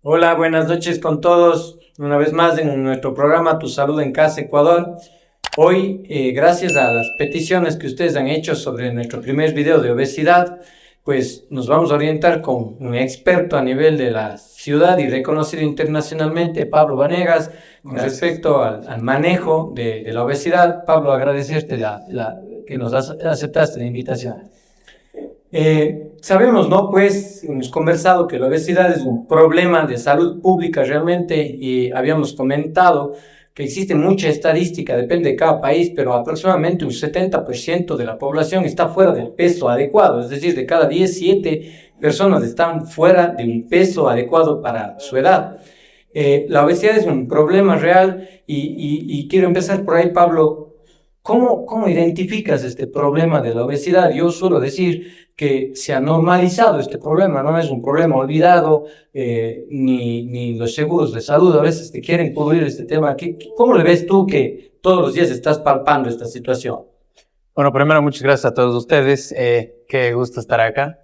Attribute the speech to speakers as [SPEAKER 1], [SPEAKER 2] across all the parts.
[SPEAKER 1] Hola, buenas noches con todos. Una vez más en nuestro programa Tu Salud en Casa Ecuador. Hoy, gracias a las peticiones que ustedes han hecho sobre nuestro primer video de obesidad, pues nos vamos a orientar con un experto a nivel de la ciudad y reconocido internacionalmente, Pablo Vanegas, con respecto al manejo de la obesidad. Pablo, agradecerte que nos aceptaste la invitación. Sabemos, ¿no? Pues hemos conversado que la obesidad es un problema de salud pública realmente y habíamos comentado que existe mucha estadística, depende de cada país, pero aproximadamente un 70% de la población está fuera del peso adecuado, es decir, de cada 10, 7 personas están fuera de un peso adecuado para su edad. La obesidad es un problema real y quiero empezar por ahí, Pablo. ¿Cómo identificas este problema de la obesidad? Yo suelo decir que se ha normalizado este problema, no es un problema olvidado, ni los seguros de salud a veces te quieren cubrir este tema. ¿Cómo le ves tú que todos los días estás palpando esta situación?
[SPEAKER 2] Bueno, primero muchas gracias a todos ustedes, qué gusto estar acá.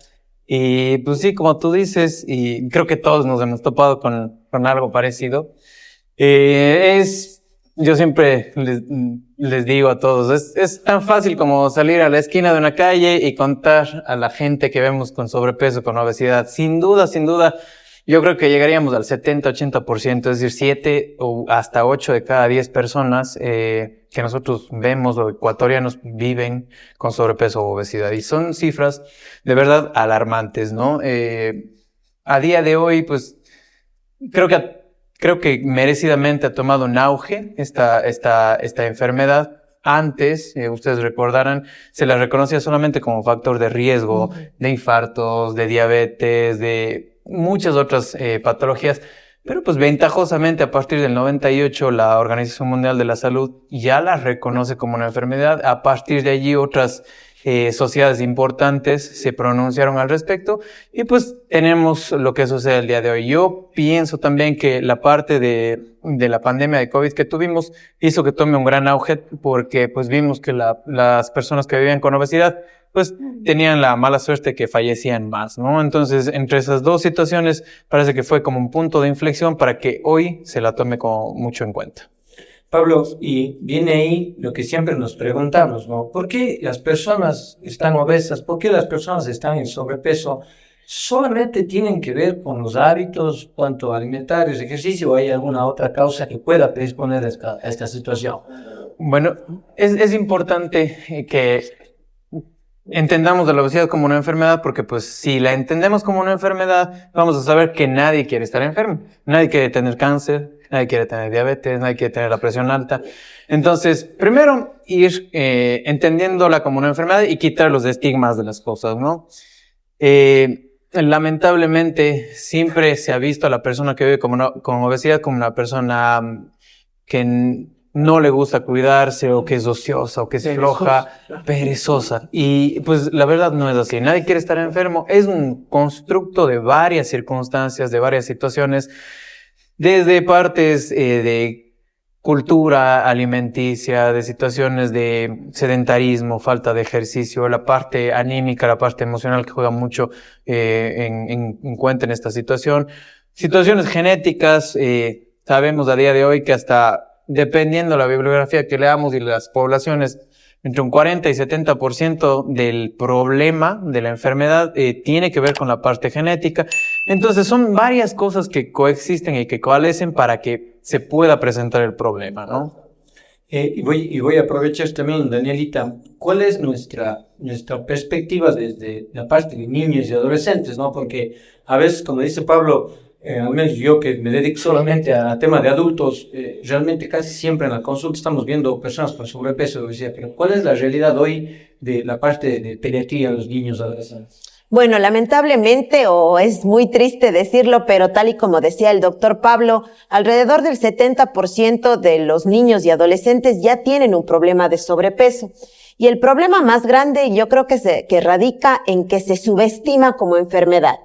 [SPEAKER 2] Y pues sí, como tú dices, y creo que todos nos hemos topado con algo parecido, yo siempre les digo a todos, es tan fácil como salir a la esquina de una calle y contar a la gente que vemos con sobrepeso, con obesidad. Sin duda, yo creo que llegaríamos al 70-80%, es decir, 7 o hasta 8 de cada 10 personas que nosotros vemos o ecuatorianos viven con sobrepeso o obesidad. Y son cifras de verdad alarmantes, ¿no? A día de hoy, pues, creo que merecidamente ha tomado un auge esta enfermedad. Antes, ustedes recordarán, se la reconocía solamente como factor de riesgo de infartos, de diabetes, de muchas otras patologías. Pero pues ventajosamente a partir del 98 la Organización Mundial de la Salud ya la reconoce como una enfermedad. A partir de allí otras sociedades importantes se pronunciaron al respecto y pues tenemos lo que sucede el día de hoy. Yo pienso también que la parte de la pandemia de COVID que tuvimos hizo que tome un gran auge porque pues vimos que las personas que vivían con obesidad pues tenían la mala suerte que fallecían más, ¿no? Entonces, entre esas dos situaciones parece que fue como un punto de inflexión para que hoy se la tome como mucho en cuenta.
[SPEAKER 1] Pablo, y viene ahí lo que siempre nos preguntamos, ¿no? ¿Por qué las personas están obesas? ¿Por qué las personas están en sobrepeso? ¿Solamente tienen que ver con los hábitos, cuanto alimentarios, ejercicio, o hay alguna otra causa que pueda predisponer a esta situación?
[SPEAKER 2] Bueno, es importante que entendamos a la obesidad como una enfermedad porque pues si la entendemos como una enfermedad vamos a saber que nadie quiere estar enfermo, nadie quiere tener cáncer, nadie quiere tener diabetes, nadie quiere tener la presión alta. Entonces, primero ir entendiéndola como una enfermedad y quitar los estigmas de las cosas, ¿no? Lamentablemente siempre se ha visto a la persona que vive con obesidad como una persona que no le gusta cuidarse o que es ociosa o que es floja, perezosa. Y pues la verdad no es así. Nadie quiere estar enfermo. Es un constructo de varias circunstancias, de varias situaciones, desde partes de cultura alimenticia, de situaciones de sedentarismo, falta de ejercicio, la parte anímica, la parte emocional que juega mucho en cuenta en esta situación. Situaciones genéticas, sabemos a día de hoy que hasta dependiendo de la bibliografía que leamos y las poblaciones, entre un 40 y 70% del problema de la enfermedad tiene que ver con la parte genética. Entonces son varias cosas que coexisten y que coalescen para que se pueda presentar el problema, ¿no?
[SPEAKER 1] Voy a aprovechar también, Danielita, ¿cuál es nuestra perspectiva desde la parte de niños y adolescentes, ¿no? Porque a veces, como dice Pablo, al menos yo que me dedico solamente a tema de adultos, realmente casi siempre en la consulta estamos viendo personas con sobrepeso y obesidad, pero ¿cuál es la realidad hoy de la parte de pediatría de los niños y adolescentes?
[SPEAKER 3] Bueno, lamentablemente, o es muy triste decirlo, pero tal y como decía el doctor Pablo, alrededor del 70% de los niños y adolescentes ya tienen un problema de sobrepeso. Y el problema más grande yo creo que radica en que se subestima como enfermedad.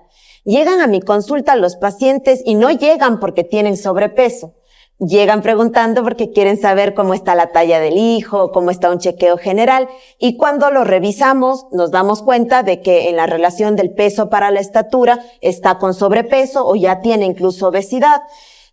[SPEAKER 3] Llegan a mi consulta los pacientes y no llegan porque tienen sobrepeso. llegan preguntando porque quieren saber cómo está la talla del hijo, cómo está un chequeo general, y cuando lo revisamos nos damos cuenta de que en la relación del peso para la estatura está con sobrepeso o ya tiene incluso obesidad.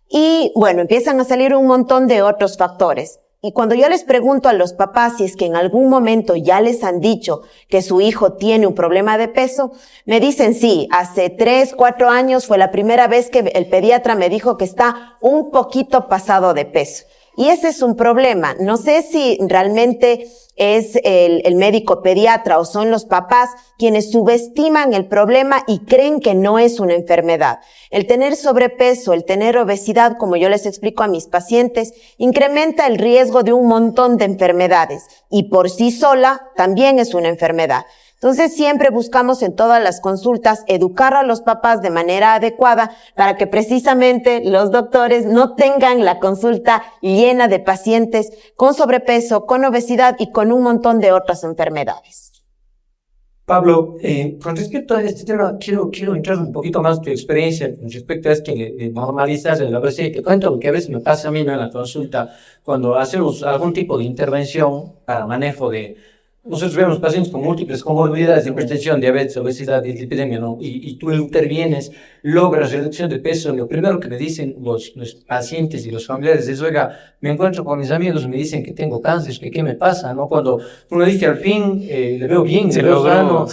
[SPEAKER 3] Y bueno, empiezan a salir un montón de otros factores. Y cuando yo les pregunto a los papás si es que en algún momento ya les han dicho que su hijo tiene un problema de peso, me dicen sí, hace 3, 4 años fue la primera vez que el pediatra me dijo que está un poquito pasado de peso. Y ese es un problema. No sé si realmente es el médico pediatra o son los papás quienes subestiman el problema y creen que no es una enfermedad. El tener sobrepeso, el tener obesidad, como yo les explico a mis pacientes, incrementa el riesgo de un montón de enfermedades y por sí sola también es una enfermedad. Entonces siempre buscamos en todas las consultas educar a los papás de manera adecuada para que precisamente los doctores no tengan la consulta llena de pacientes con sobrepeso, con obesidad y con un montón de otras enfermedades.
[SPEAKER 1] Pablo, con respecto a este tema, quiero entrar un poquito más tu experiencia con respecto a esto de normalizar la obesidad. Te cuento lo que a veces me pasa a mí, ¿no?, en la consulta, cuando hacemos algún tipo de intervención para manejo de... Nosotros vemos pacientes con múltiples comorbilidades, hipertensión, diabetes, obesidad, dislipidemia, ¿no? Y tú intervienes, logras reducción de peso. Lo primero que me dicen los pacientes y los familiares es, oiga, me encuentro con mis amigos, me dicen que tengo cáncer, que qué me pasa, ¿no? Cuando uno dice al fin, le veo bien, se lograron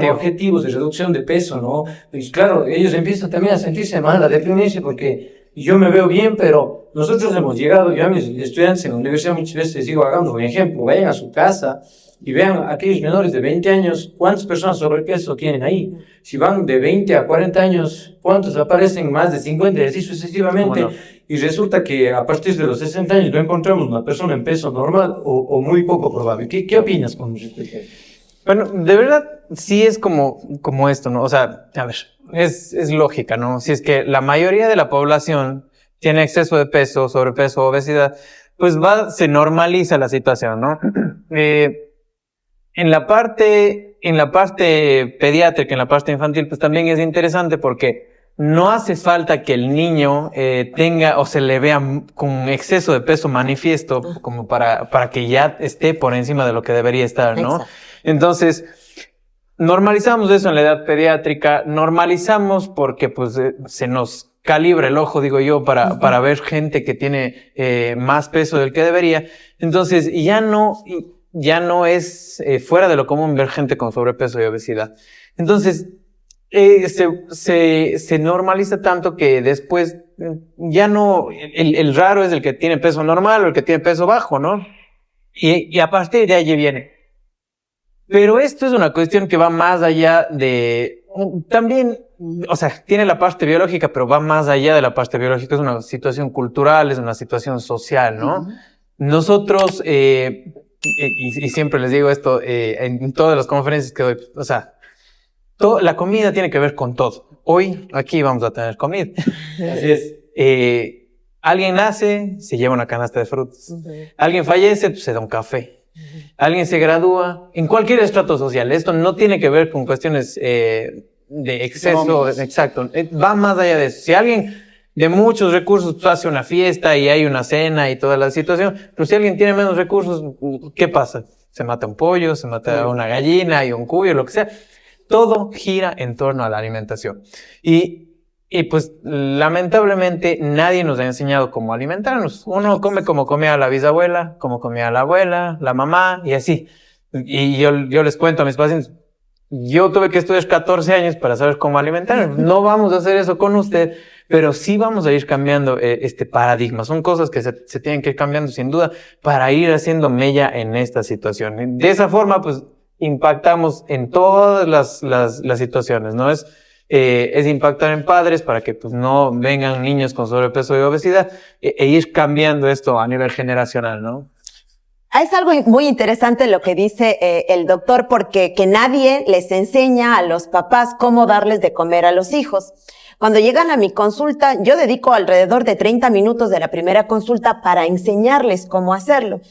[SPEAKER 1] objetivos de reducción de peso, ¿no? Pues claro, ellos empiezan también a sentirse mal, a deprimirse, porque yo me veo bien, pero nosotros hemos llegado, yo a mis estudiantes en la universidad muchas veces les digo, hagando un ejemplo, vayan a su casa y vean a aquellos menores de 20 años, ¿cuántas personas sobrepeso tienen ahí? Si van de 20 a 40 años, ¿cuántos aparecen más de 50 y así sucesivamente? Bueno. Y resulta que a partir de los 60 años no encontramos una persona en peso normal o muy poco probable. ¿Qué opinas con respecto a eso?
[SPEAKER 2] Bueno, de verdad, sí es como esto, ¿no? O sea, a ver, es lógica, ¿no? Si es que la mayoría de la población tiene exceso de peso, sobrepeso, obesidad, pues se normaliza la situación, ¿no? En la parte pediátrica, en la parte infantil, pues también es interesante porque no hace falta que el niño tenga o se le vea con exceso de peso manifiesto como para que ya esté por encima de lo que debería estar, ¿no? Exacto. Entonces, normalizamos eso en la edad pediátrica, normalizamos porque pues se nos calibra el ojo, digo yo, para ver gente que tiene más peso del que debería. Entonces, ya no es fuera de lo común ver gente con sobrepeso y obesidad. Entonces, se normaliza tanto que después ya no, el raro es el que tiene peso normal o el que tiene peso bajo, ¿no? Y a partir de allí viene. Pero esto es una cuestión que va más allá de, también, o sea, tiene la parte biológica, pero va más allá de la parte biológica. Es una situación cultural, es una situación social, ¿no? Uh-huh. Nosotros, y siempre les digo esto en todas las conferencias que doy, o sea, la comida tiene que ver con todo. Hoy aquí vamos a tener comida.
[SPEAKER 1] Así es.
[SPEAKER 2] Alguien nace, se lleva una canasta de frutas. Uh-huh. Alguien fallece, pues se da un café. Uh-huh. Alguien se gradúa en cualquier estrato social. Esto no tiene que ver con cuestiones de exceso, no. Exacto. Va más allá de eso. Si alguien de muchos recursos pues, hace una fiesta y hay una cena y toda la situación, pero si alguien tiene menos recursos, ¿qué pasa? Se mata un pollo, se mata una gallina y un cuyo, lo que sea. Todo gira en torno a la alimentación. Y pues lamentablemente nadie nos ha enseñado cómo alimentarnos. Uno come como comía la bisabuela, como comía la abuela, la mamá y así. Y yo les cuento a mis pacientes, yo tuve que estudiar 14 años para saber cómo alimentarme. No vamos a hacer eso con usted, pero sí vamos a ir cambiando este paradigma. Son cosas que se tienen que ir cambiando sin duda para ir haciendo mella en esta situación. De esa forma, pues, impactamos en todas las situaciones, ¿no? Es impactar en padres para que pues no vengan niños con sobrepeso y obesidad e ir cambiando esto a nivel generacional, ¿no?
[SPEAKER 3] Es algo muy interesante lo que dice el doctor, porque que nadie les enseña a los papás cómo darles de comer a los hijos. Cuando llegan a mi consulta, yo dedico alrededor de 30 minutos de la primera consulta para enseñarles cómo hacerlo.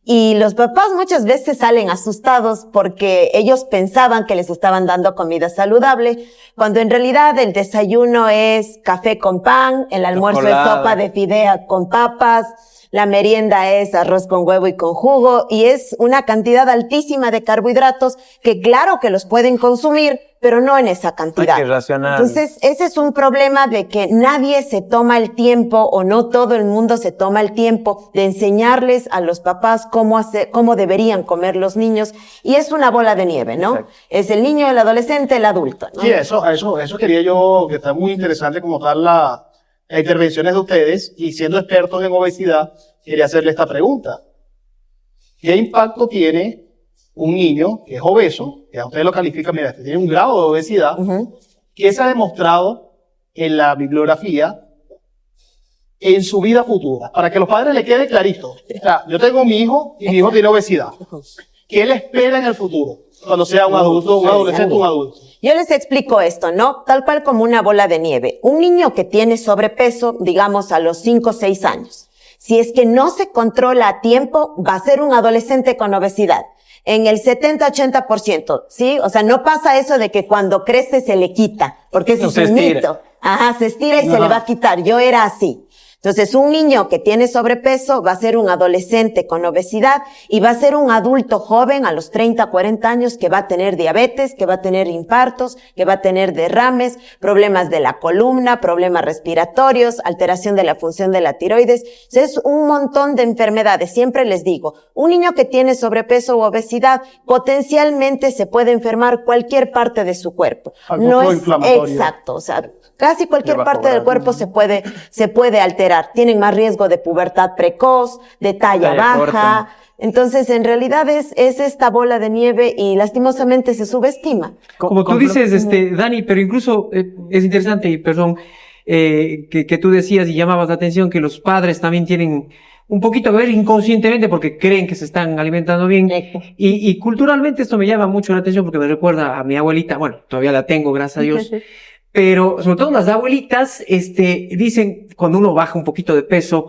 [SPEAKER 3] Y los papás muchas veces salen asustados porque ellos pensaban que les estaban dando comida saludable, cuando en realidad el desayuno es café con pan, el almuerzo es sopa de fidea con papas, la merienda es arroz con huevo y con jugo, y es una cantidad altísima de carbohidratos que claro que los pueden consumir, pero no en esa cantidad.
[SPEAKER 2] Hay que racionar.
[SPEAKER 3] Entonces, ese es un problema de que nadie se toma el tiempo, o no todo el mundo se toma el tiempo de enseñarles a los papás cómo deberían comer los niños, y es una bola de nieve, ¿no?
[SPEAKER 2] Exacto.
[SPEAKER 3] Es el niño, el adolescente, el adulto, ¿no?
[SPEAKER 4] Sí, eso quería yo, que está muy interesante como tal las intervenciones de ustedes, y siendo expertos en obesidad, quería hacerle esta pregunta. ¿Qué impacto tiene un niño que es obeso, que a ustedes lo califican, mira, este tiene un grado de obesidad, que se ha demostrado en la bibliografía en su vida futura? Para que a los padres les quede clarito. O sea, yo tengo mi hijo y mi hijo tiene obesidad. ¿Qué le espera en el futuro? Cuando sea un adulto, un adolescente, un adulto.
[SPEAKER 3] Yo les explico esto, ¿no? Tal cual como una bola de nieve. Un niño que tiene sobrepeso, digamos a los 5 o 6 años, si es que no se controla a tiempo, va a ser un adolescente con obesidad. En el 70-80%, ¿sí? O sea, no pasa eso de que cuando crece se le quita, porque eso es un mito. Ajá, se estira y se le va a quitar. Yo era así. Entonces, un niño que tiene sobrepeso va a ser un adolescente con obesidad, y va a ser un adulto joven a los 30, 40 años que va a tener diabetes, que va a tener infartos, que va a tener derrames, problemas de la columna, problemas respiratorios, alteración de la función de la tiroides. Entonces, es un montón de enfermedades. Siempre les digo, un niño que tiene sobrepeso u obesidad potencialmente se puede enfermar cualquier parte de su cuerpo.
[SPEAKER 4] No es
[SPEAKER 3] exacto, o sea, casi cualquier parte del cuerpo se puede alterar. Tienen más riesgo de pubertad precoz, de talla baja. Corta. Entonces, en realidad es esta bola de nieve, y lastimosamente se subestima.
[SPEAKER 5] Como tú dices, Dani, pero incluso es interesante, y perdón, que tú decías y llamabas la atención que los padres también tienen un poquito que ver inconscientemente porque creen que se están alimentando bien. Y culturalmente esto me llama mucho la atención porque me recuerda a mi abuelita. Bueno, todavía la tengo, gracias a Dios. Pero sobre todo las abuelitas, dicen cuando uno baja un poquito de peso,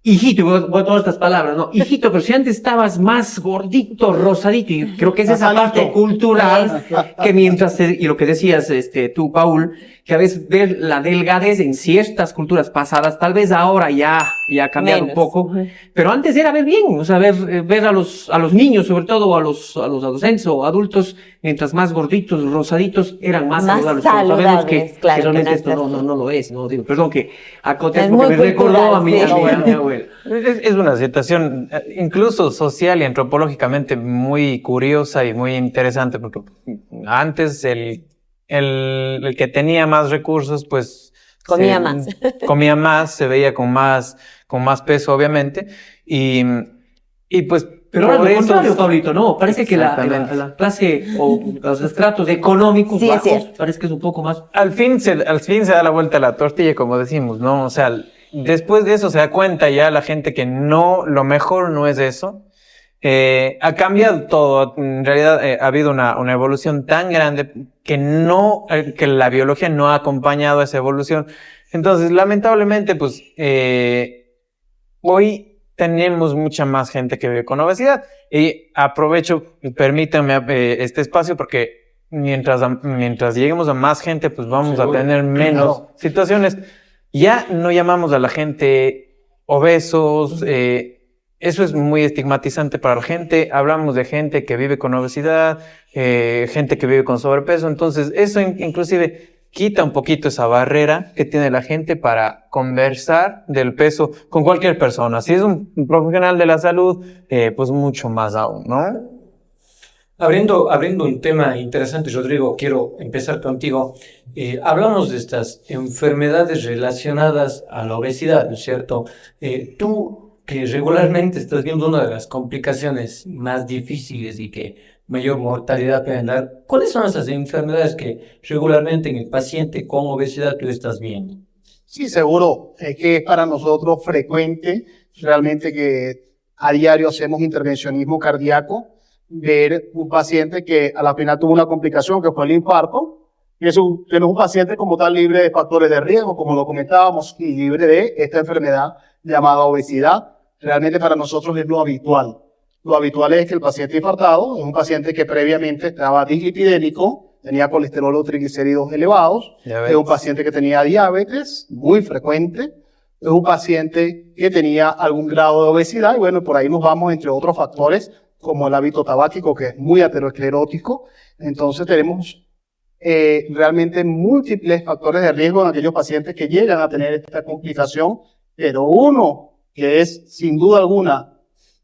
[SPEAKER 5] hijito, voy a tomar estas palabras, ¿no? Hijito, pero si antes estabas más gordito, rosadito, y creo que es esa parte cultural que mientras, y lo que decías, tú, Paul, que a veces ver la delgadez en ciertas culturas pasadas, tal vez ahora ya ha cambiado un poco, pero antes era ver bien, o sea, ver a los niños, sobre todo a los adolescentes o adultos, mientras más gorditos, rosaditos, eran más saludables. Sabemos que realmente esto no lo es, ¿no? Digo, perdón que acote porque me recordó a mi abuela.
[SPEAKER 2] Es una situación incluso social y antropológicamente muy curiosa y muy interesante, porque antes el que tenía más recursos, pues comía más, se veía con más peso, obviamente, y pues
[SPEAKER 5] pero ahora lo contrario, Pablito, no, parece que la clase o los estratos económicos bajos, parece que es un poco más.
[SPEAKER 2] Al fin se da la vuelta a la tortilla, como decimos, ¿no? O sea, después de eso se da cuenta ya la gente que lo mejor no es eso. Ha cambiado todo. En realidad ha habido una evolución tan grande que la biología no ha acompañado esa evolución. Entonces, lamentablemente, pues, hoy tenemos mucha más gente que vive con obesidad. Y aprovecho, permítanme este espacio porque mientras lleguemos a más gente, pues vamos a tener menos situaciones. Ya no llamamos a la gente obesos, eso es muy estigmatizante para la gente. Hablamos de gente que vive con obesidad, gente que vive con sobrepeso. Entonces, eso inclusive quita un poquito esa barrera que tiene la gente para conversar del peso con cualquier persona. Si es un profesional de la salud, pues mucho más aún, ¿no?
[SPEAKER 1] Abriendo un tema interesante, Rodrigo, quiero empezar contigo. Hablamos de estas enfermedades relacionadas a la obesidad, ¿no es cierto? Tú, que regularmente estás viendo una de las complicaciones más difíciles y que mayor mortalidad pueden dar, ¿cuáles son esas enfermedades que regularmente en el paciente con obesidad tú estás viendo?
[SPEAKER 4] Sí, seguro. Es que es para nosotros frecuente, realmente que a diario hacemos intervencionismo cardíaco, ver un paciente que a la final tuvo una complicación que fue el infarto, y es un paciente como tal libre de factores de riesgo, como lo comentábamos, y libre de esta enfermedad llamada obesidad. Realmente para nosotros es lo habitual. lo habitual es que el paciente infartado es un paciente que previamente estaba dislipidémico, tenía colesterol o triglicéridos elevados, es un paciente que tenía diabetes muy frecuente, es un paciente que tenía algún grado de obesidad, y bueno, por ahí nos vamos entre otros factores, como el hábito tabáquico, que es muy aterosclerótico. Entonces tenemos realmente múltiples factores de riesgo en aquellos pacientes que llegan a tener esta complicación, pero uno que es sin duda alguna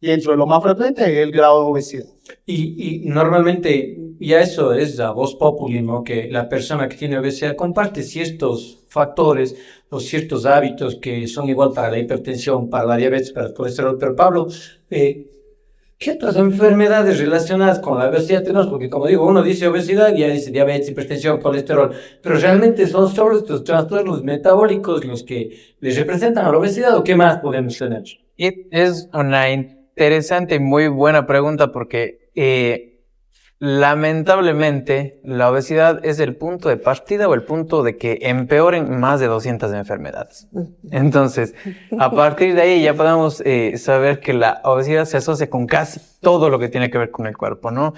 [SPEAKER 4] dentro de lo más frecuente es el grado de obesidad.
[SPEAKER 1] Y normalmente ya eso es a voz populi, ¿no? Que la persona que tiene obesidad comparte ciertos factores o ciertos hábitos que son igual para la hipertensión, para la diabetes, para el colesterol. Pero Pablo, ¿qué otras enfermedades relacionadas con la obesidad tenemos? Porque como digo, uno dice obesidad y ya dice diabetes, hipertensión, colesterol, pero realmente son solo estos trastornos metabólicos los que les representan a la obesidad, ¿o qué más podemos tener?
[SPEAKER 2] Y es una interesante y muy buena pregunta porque lamentablemente la obesidad es el punto de partida o el punto de que empeoren más de 200 enfermedades. Entonces, a partir de ahí ya podemos saber que la obesidad se asocia con casi todo lo que tiene que ver con el cuerpo, ¿no?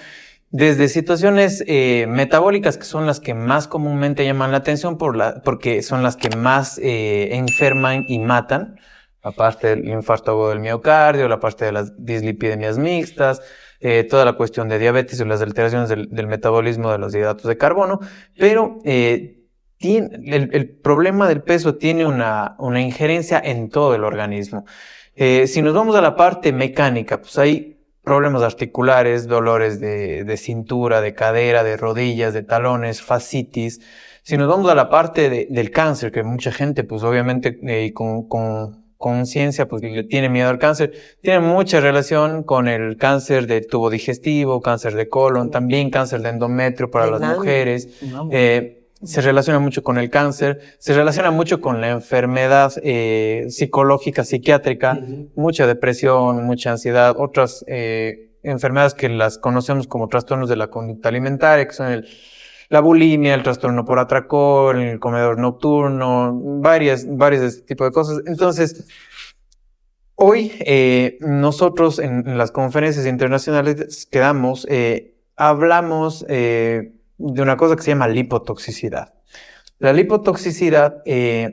[SPEAKER 2] Desde situaciones metabólicas, que son las que más comúnmente llaman la atención porque son las que más enferman y matan, aparte del infarto agudo del miocardio, la parte de las dislipidemias mixtas, toda la cuestión de diabetes y las alteraciones del metabolismo de los hidratos de carbono, pero el problema del peso tiene una injerencia en todo el organismo. Si nos vamos a la parte mecánica, pues hay problemas articulares, dolores de cintura, de cadera, de rodillas, de talones, fascitis. Si nos vamos a la parte del cáncer, que mucha gente, pues obviamente con conciencia, pues le tiene miedo al cáncer, tiene mucha relación con el cáncer de tubo digestivo, cáncer de colon, también cáncer de endometrio para las mujeres, se relaciona mucho con el cáncer, se relaciona mucho con la enfermedad psicológica, psiquiátrica, mucha depresión, mucha ansiedad, otras enfermedades que las conocemos como trastornos de la conducta alimentaria, que son la bulimia, el trastorno por atracón, el comedor nocturno, varias de este tipo de cosas. Entonces, hoy nosotros en las conferencias internacionales que damos, hablamos de una cosa que se llama lipotoxicidad. La lipotoxicidad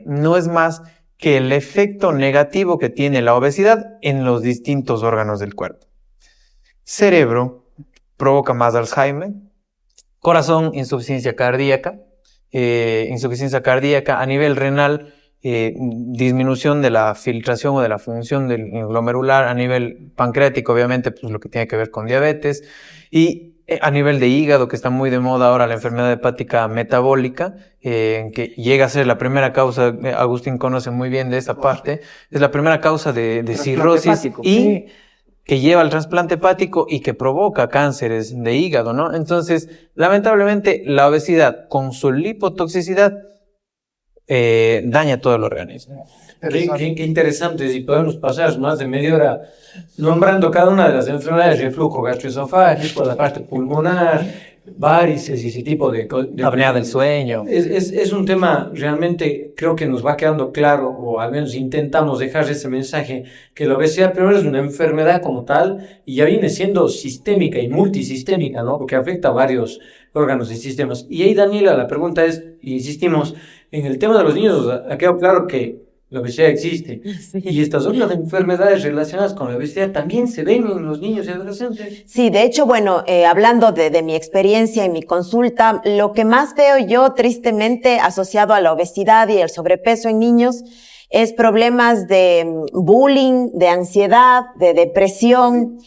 [SPEAKER 2] no es más que el efecto negativo que tiene la obesidad en los distintos órganos del cuerpo. Cerebro provoca más Alzheimer. Corazón, insuficiencia cardíaca a nivel renal, disminución de la filtración o de la función del glomerular, a nivel pancreático, obviamente, pues lo que tiene que ver con diabetes, y a nivel de hígado, que está muy de moda ahora la enfermedad hepática metabólica, que llega a ser la primera causa, Agustín conoce muy bien de esa parte, es la primera causa de cirrosis y que lleva al trasplante hepático y que provoca cánceres de hígado, ¿no? Entonces, lamentablemente, la obesidad con su lipotoxicidad daña todo el organismo.
[SPEAKER 1] Qué interesante, si podemos pasar más de media hora nombrando cada una de las enfermedades, reflujo gastroesofágico, la parte pulmonar, varices y ese tipo de
[SPEAKER 2] apnea del sueño.
[SPEAKER 1] Es un tema realmente, creo que nos va quedando claro, o al menos intentamos dejar ese mensaje, que la obesidad primero es una enfermedad como tal y ya viene siendo sistémica y multisistémica, ¿no? Porque afecta a varios órganos y sistemas. Y ahí, Daniela, la pregunta es, insistimos, en el tema de los niños, ha quedado claro que la obesidad existe. Sí. Y estas otras enfermedades relacionadas con la obesidad también se ven en los niños y adolescentes.
[SPEAKER 3] Sí, de hecho, bueno, hablando de mi experiencia y mi consulta, lo que más veo yo tristemente asociado a la obesidad y el sobrepeso en niños es problemas de bullying, de ansiedad, de depresión.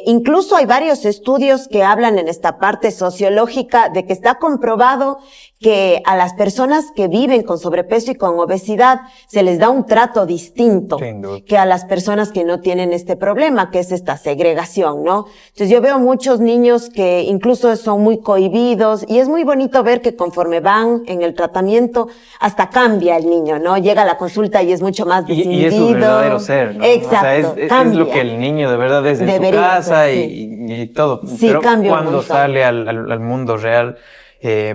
[SPEAKER 3] Incluso hay varios estudios que hablan en esta parte sociológica de que está comprobado que a las personas que viven con sobrepeso y con obesidad se les da un trato distinto que a las personas que no tienen este problema, que es esta segregación, ¿no? Entonces yo veo muchos niños que incluso son muy cohibidos y es muy bonito ver que conforme van en el tratamiento hasta cambia el niño, ¿no? Llega a la consulta y es mucho más desinhibido.
[SPEAKER 2] Y es su verdadero ser, ¿no?
[SPEAKER 3] Exacto,
[SPEAKER 2] o sea, es lo que el niño de verdad es en su casa ser, sí. y todo.
[SPEAKER 3] Sí,
[SPEAKER 2] pero
[SPEAKER 3] cambia
[SPEAKER 2] cuando sale al mundo real,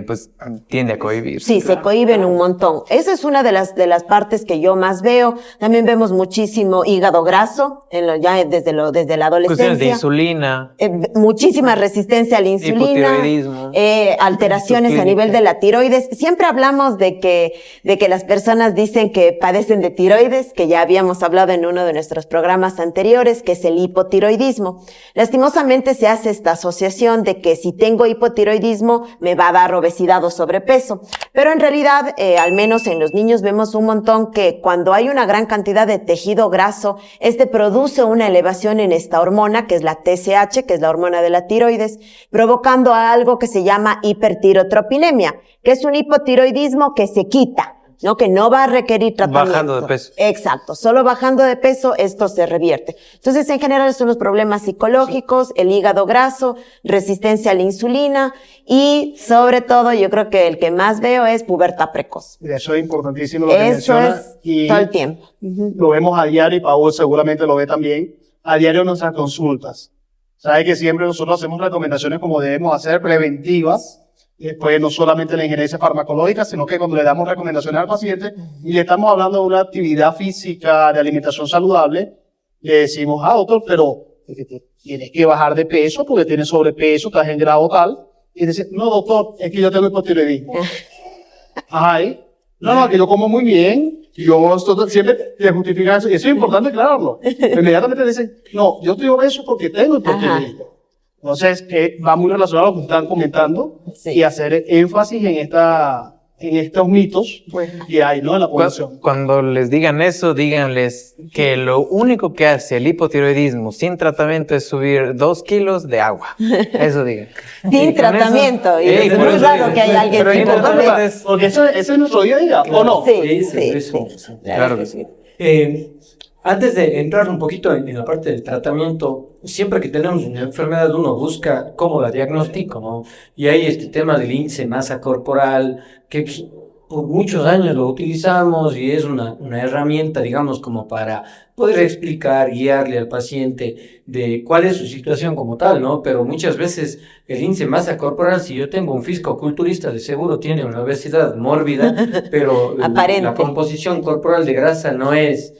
[SPEAKER 2] pues tiende a cohibir.
[SPEAKER 3] Sí, se cohíben un montón. Esa es una de las partes que yo más veo. También vemos muchísimo hígado graso, ya desde la
[SPEAKER 2] Cuestiones de
[SPEAKER 3] adolescencia.
[SPEAKER 2] insulina.
[SPEAKER 3] Muchísima resistencia a la insulina.
[SPEAKER 2] Hipotiroidismo.
[SPEAKER 3] Alteraciones a nivel de la tiroides. Siempre hablamos de que las personas dicen que padecen de tiroides, que ya habíamos hablado en uno de nuestros programas anteriores, que es el hipotiroidismo. Lastimosamente se hace esta asociación de que si tengo hipotiroidismo me va a dar obesidad o sobrepeso. Pero en realidad, al menos en los niños vemos un montón que cuando hay una gran cantidad de tejido graso, este produce una elevación en esta hormona, que es la TSH, que es la hormona de la tiroides, provocando algo que se llama hipertirotropinemia, que es un hipotiroidismo que se quita, ¿no? Que no va a requerir tratamiento.
[SPEAKER 2] Bajando de peso.
[SPEAKER 3] Exacto. Solo bajando de peso esto se revierte. Entonces, en general son los problemas psicológicos, el hígado graso, resistencia a la insulina y, sobre todo, yo creo que el que más veo es pubertad precoz.
[SPEAKER 4] Eso es importantísimo lo que
[SPEAKER 3] Eso
[SPEAKER 4] menciona.
[SPEAKER 3] es
[SPEAKER 4] Y
[SPEAKER 3] todo el tiempo.
[SPEAKER 4] lo vemos a diario y Paul seguramente lo ve también. A diario en nuestras consultas. Sabe que siempre nosotros hacemos recomendaciones como debemos hacer preventivas. Después, no solamente la injerencia farmacológica, sino que cuando le damos recomendaciones al paciente y le estamos hablando de una actividad física, de alimentación saludable, le decimos, doctor, pero tienes que bajar de peso porque tienes sobrepeso, estás en grado tal. Y dice, no, doctor, es que yo tengo hipotiroidismo. Ay, no, que yo como muy bien. Y yo siempre te justifican eso. Y eso es importante aclararlo. Inmediatamente dicen, no, yo estoy obeso porque tengo hipotiroidismo. Entonces, va muy relacionado a lo que están comentando
[SPEAKER 3] Sí.
[SPEAKER 4] y hacer énfasis en estos mitos que hay, ¿no? En la población.
[SPEAKER 2] Cuando les digan eso, díganles que lo único que hace el hipotiroidismo sin tratamiento es subir 2 kilos de agua. Eso digan.
[SPEAKER 3] Sin tratamiento. Y es muy raro que haya alguien
[SPEAKER 2] pero
[SPEAKER 3] sin
[SPEAKER 2] importante
[SPEAKER 3] tratamiento.
[SPEAKER 2] es-
[SPEAKER 4] Porque ese es nuestro día a día, ¿o no?
[SPEAKER 3] Sí,
[SPEAKER 1] Sí,
[SPEAKER 3] sí.
[SPEAKER 2] Claro que sí.
[SPEAKER 1] Antes de entrar un poquito en la parte del tratamiento, siempre que tenemos una enfermedad uno busca cómo la diagnostico, ¿no? Y hay este tema del índice de masa corporal, que pues, por muchos años lo utilizamos y es una herramienta, digamos, como para poder explicar, guiarle al paciente de cuál es su situación como tal, ¿no? Pero muchas veces el índice de masa corporal, si yo tengo un fisicoculturista, de seguro tiene una obesidad mórbida, pero
[SPEAKER 3] Aparente.
[SPEAKER 1] la composición corporal de grasa no es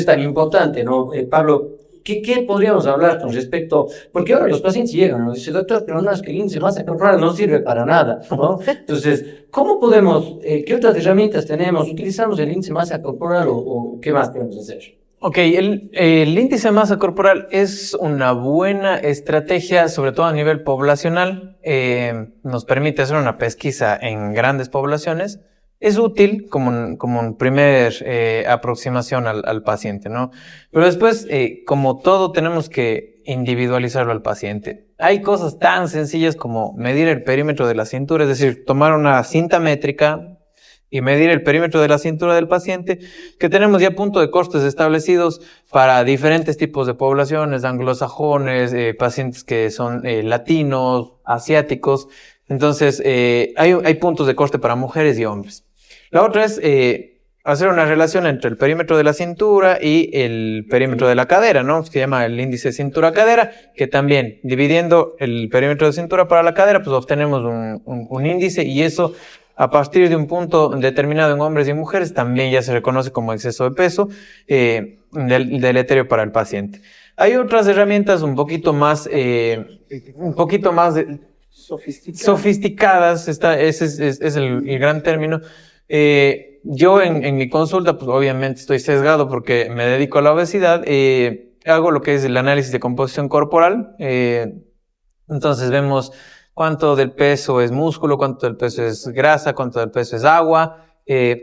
[SPEAKER 1] tan importante, ¿no? Pablo, ¿qué podríamos hablar con respecto? Porque ahora los pacientes llegan, ¿no? Dice, doctor, pero no, es que el índice de masa corporal no sirve para nada, ¿no? Entonces, ¿cómo podemos, qué otras herramientas tenemos? ¿Utilizamos el índice de masa corporal o qué más podemos hacer?
[SPEAKER 2] Ok, el índice de masa corporal es una buena estrategia, sobre todo a nivel poblacional. Nos permite hacer una pesquisa en grandes poblaciones. Es útil como un primer aproximación al paciente, ¿no? Pero después, como todo, tenemos que individualizarlo al paciente. Hay cosas tan sencillas como medir el perímetro de la cintura, es decir, tomar una cinta métrica y medir el perímetro de la cintura del paciente, que tenemos ya puntos de cortes establecidos para diferentes tipos de poblaciones, anglosajones, pacientes que son latinos, asiáticos. Entonces, hay puntos de corte para mujeres y hombres. La otra es hacer una relación entre el perímetro de la cintura y el perímetro de la cadera, ¿no? Se llama el índice cintura-cadera, que también, dividiendo el perímetro de cintura para la cadera, pues obtenemos un índice, y eso, a partir de un punto determinado en hombres y en mujeres, también ya se reconoce como exceso de peso deleterio para el paciente. Hay otras herramientas un poquito más sofisticadas, ese es el gran término. Yo en mi consulta, pues obviamente estoy sesgado porque me dedico a la obesidad, hago lo que es el análisis de composición corporal, entonces vemos cuánto del peso es músculo, cuánto del peso es grasa, cuánto del peso es agua,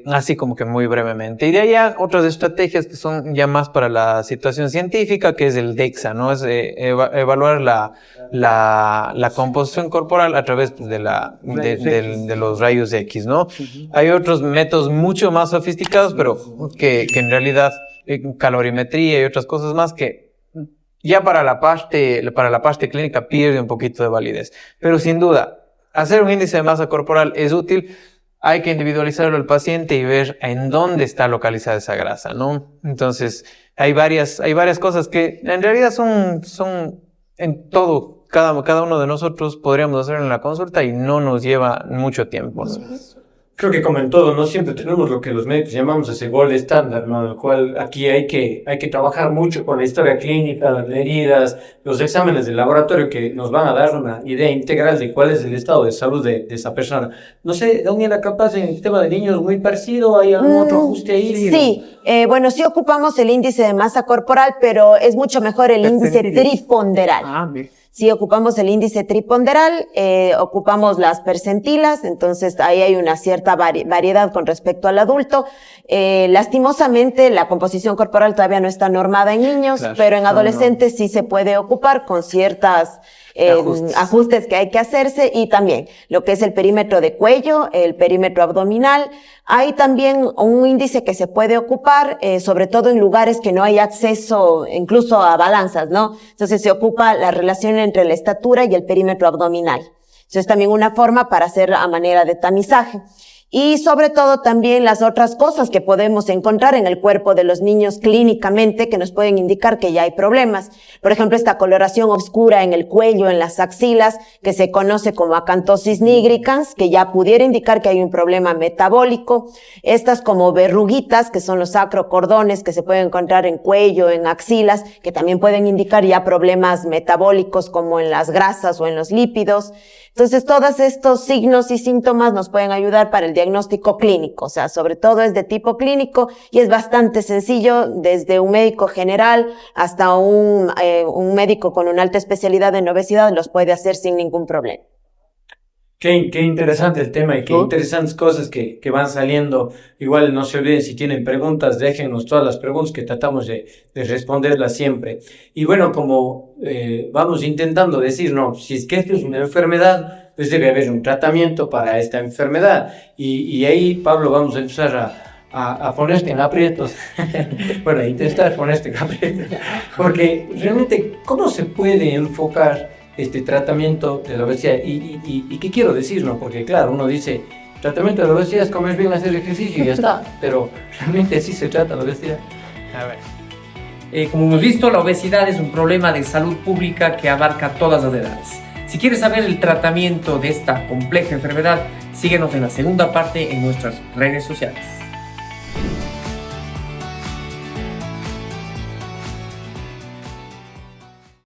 [SPEAKER 2] así como que muy brevemente. Y de ahí otras estrategias que son ya más para la situación científica, que es el DEXA, ¿no? Es evaluar la composición corporal a través pues, de los rayos X, ¿no? Hay otros métodos mucho más sofisticados, pero que en realidad calorimetría y otras cosas más que ya para la parte clínica pierde un poquito de validez. Pero sin duda, hacer un índice de masa corporal es útil. Hay que individualizarlo al paciente y ver en dónde está localizada esa grasa, ¿no? Entonces, hay varias cosas que en realidad son en todo, cada uno de nosotros podríamos hacer en la consulta y no nos lleva mucho tiempo, ¿no?
[SPEAKER 1] Creo que como en todo, no siempre tenemos lo que los médicos llamamos ese gol estándar, ¿no? El cual aquí hay que trabajar mucho con la historia clínica, las heridas, los exámenes de laboratorio que nos van a dar una idea integral de cuál es el estado de salud de esa persona. No sé, Daniela, capaz en el tema de niños muy parecido, ¿hay algún otro ajuste ahí?
[SPEAKER 3] Sí, bueno, sí ocupamos el índice de masa corporal, pero es mucho mejor el índice triponderal.
[SPEAKER 5] Ah, bien.
[SPEAKER 3] Si ocupamos el índice triponderal, ocupamos las percentilas, entonces ahí hay una cierta variedad con respecto al adulto. Lastimosamente, la composición corporal todavía no está normada en niños,
[SPEAKER 2] Claro,
[SPEAKER 3] pero en adolescentes sí se puede ocupar con ciertas ajustes que hay que hacerse, y también lo que es el perímetro de cuello, el perímetro abdominal. Hay también un índice que se puede ocupar, sobre todo en lugares que no hay acceso incluso a balanzas, ¿no? Entonces se ocupa la relación entre la estatura y el perímetro abdominal. Eso es también una forma para hacer a manera de tamizaje. Y sobre todo también las otras cosas que podemos encontrar en el cuerpo de los niños clínicamente que nos pueden indicar que ya hay problemas. Por ejemplo, esta coloración oscura en el cuello, en las axilas, que se conoce como acantosis nigricans, que ya pudiera indicar que hay un problema metabólico. Estas como verruguitas, que son los acrocordones que se pueden encontrar en cuello, en axilas, que también pueden indicar ya problemas metabólicos como en las grasas o en los lípidos. Entonces, todos estos signos y síntomas nos pueden ayudar para el diagnóstico clínico, o sea, sobre todo es de tipo clínico y es bastante sencillo, desde un médico general hasta un médico con una alta especialidad en obesidad los puede hacer sin ningún problema.
[SPEAKER 1] Qué interesante el tema y qué interesantes cosas que van saliendo. Igual no se olviden, si tienen preguntas, déjennos todas las preguntas que tratamos de responderlas siempre. Y bueno, como vamos intentando decir, no, si es que esto es una enfermedad, pues debe haber un tratamiento para esta enfermedad. Y ahí, Pablo, vamos a empezar a ponerte en aprietos. Bueno, a intentar ponerte en aprietos. Porque realmente, ¿cómo se puede enfocar este tratamiento de la obesidad? ¿Y qué quiero decir, no? Porque claro, uno dice, tratamiento de la obesidad es comer bien, hacer ejercicio y ya está, pero realmente así se trata la obesidad.
[SPEAKER 2] A ver.
[SPEAKER 5] Como hemos visto, la obesidad es un problema de salud pública que abarca todas las edades. Si quieres saber el tratamiento de esta compleja enfermedad, síguenos en la segunda parte en nuestras redes sociales.